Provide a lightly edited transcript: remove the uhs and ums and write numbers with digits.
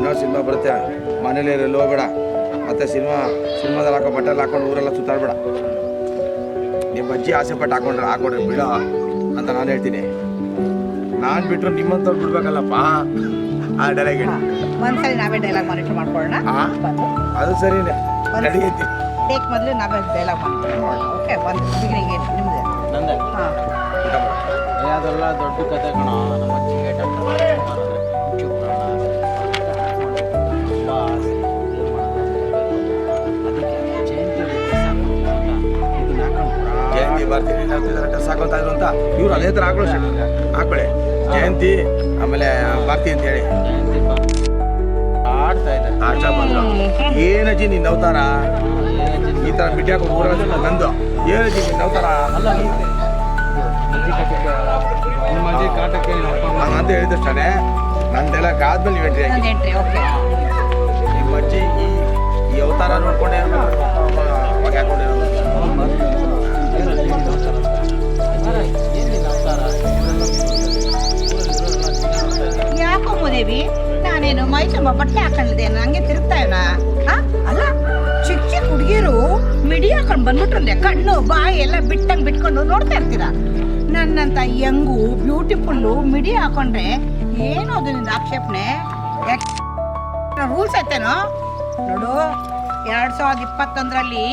ಇನ್ನೊಂದು ಸಿನಿಮಾ ಬರುತ್ತೆ, ಮನೇಲಿ ಎಲ್ಲೋ ಬೇಡ, ಮತ್ತು ಸಿನಿಮಾದಲ್ಲಿ ಹಾಕೋ ಬಟ್ಟೆಲ್ಲ ಹಾಕೊಂಡು ಊರೆಲ್ಲ ಸುತ್ತಾಡ್ಬೇಡ. ನಿಮ್ಮ ಅಜ್ಜಿ ಆಸೆ ಪಟ್ಟು ಹಾಕೊಂಡ್ರೆ ಬಿಡ ಅಂತ ನಾನು ಹೇಳ್ತೀನಿ. ನಾನು ಬಿಟ್ಟರು ನಿಮ್ಮಂಥವ್ರು ಬಿಡ್ಬೇಕಲ್ಲಪ್ಪ. ಆ ಡೈಲಾಗ್ ಹೇಳಿ. ಒಂದ್ಸರಿ ನಾವೇ ಡೈಲಾಗ್ ಮಾನಿಟರ್ ಮಾಡ್ಕೊಳ್ಳೋಣ. ಅದು ಸರಿನೇ, ನಡೀತಿ. ಟೇಕ್ ಮೊದಲು ನಾವೇ ಡೈಲಾಗ್ ಮಾನಿಟರ್ ಮಾಡೋಣ. ಓಕೆ, ಒಂದು ಬಿಗಿನಿಂಗ್ ಏನು ನಿಮ್ಮದೇ? ನಂದೇ. ಹಾಂ, ಅದೆಲ್ಲ ದೊಡ್ಡ ಕತೆ ಕಣ. ನಮ್ಮ ಅಜ್ಜಿಗೆ ಜಯಂತಿ ಬರ್ತೀನಿ ಡ್ರೆಸ್ ಹಾಕೊಂತ ಇದ್ರು ಅಂತ ಇವ್ರು ಅದೇ ಥರ ಹಾಕೊಳ್ಳಿ. ಜಯಂತಿ ಆಮೇಲೆ ಬರ್ತಿ ಅಂತ ಹೇಳಿ ಆಡ್ತಾ ಇದೆ. ಆಚ ಬಂದ್ರು. ಏನಜ್ಜಿ ನಿನ್ನ ಅವತಾರ ಈ ಥರ ಬಿಟ್ಟು ಹಾಕೋ ಊರಲ್ಲಿ ನಂದು. ಏನಜ್ಜಿ ನಿನ್ನ ಅವತಾರ ಅಂತ ಹೇಳಿದಷ್ಟೇ. ನಂದೆಲ್ಲ ಆದ್ಮೇಲೆ ನೀವು ಎಂಟ್ರಿ ಎಂಟ್ರಿ. ಓಕೆ, ನಿಮ್ಮ ಅಜ್ಜಿ ಈ ಅವತಾರ ನೋಡ್ಕೊಂಡೇ ಹಾಕೊಂಡಿರೋದು. ಯಾಕೋ ಮುದೇವಿ, ನಾನೇನು ಮೈಸೂರು ಬಟ್ಟೆ ಹಾಕೊಂಡಿದ್ದೆ ನಂಗೆ ತಿರುಗ್ತಾ ಇಲ್ಲ. ಅಲ್ಲ, ಚಿಕ್ಕ ಚಿಕ್ಕ ಹುಡುಗಿರು ಮಿಡಿ ಹಾಕೊಂಡು ಬಂದ್ಬಿಟ್ರಂದೆ ಕಣ್ಣು ಬಾಯಿ ಎಲ್ಲ ಬಿಟ್ಕೊಂಡು ನೋಡ್ತಾ ಇರ್ತೀರಾ. ನನ್ನಂತ ಯಂಗು ಬ್ಯೂಟಿಫುಲ್ಲು ಮಿಡಿ ಹಾಕೊಂಡ್ರೆ ಏನು ಅದು ನಿಂದ ಆಕ್ಷೇಪಣೆ? ರೂಲ್ಸ್ ಐತೇನೋ ನೋಡು. 2021ರಲ್ಲಿ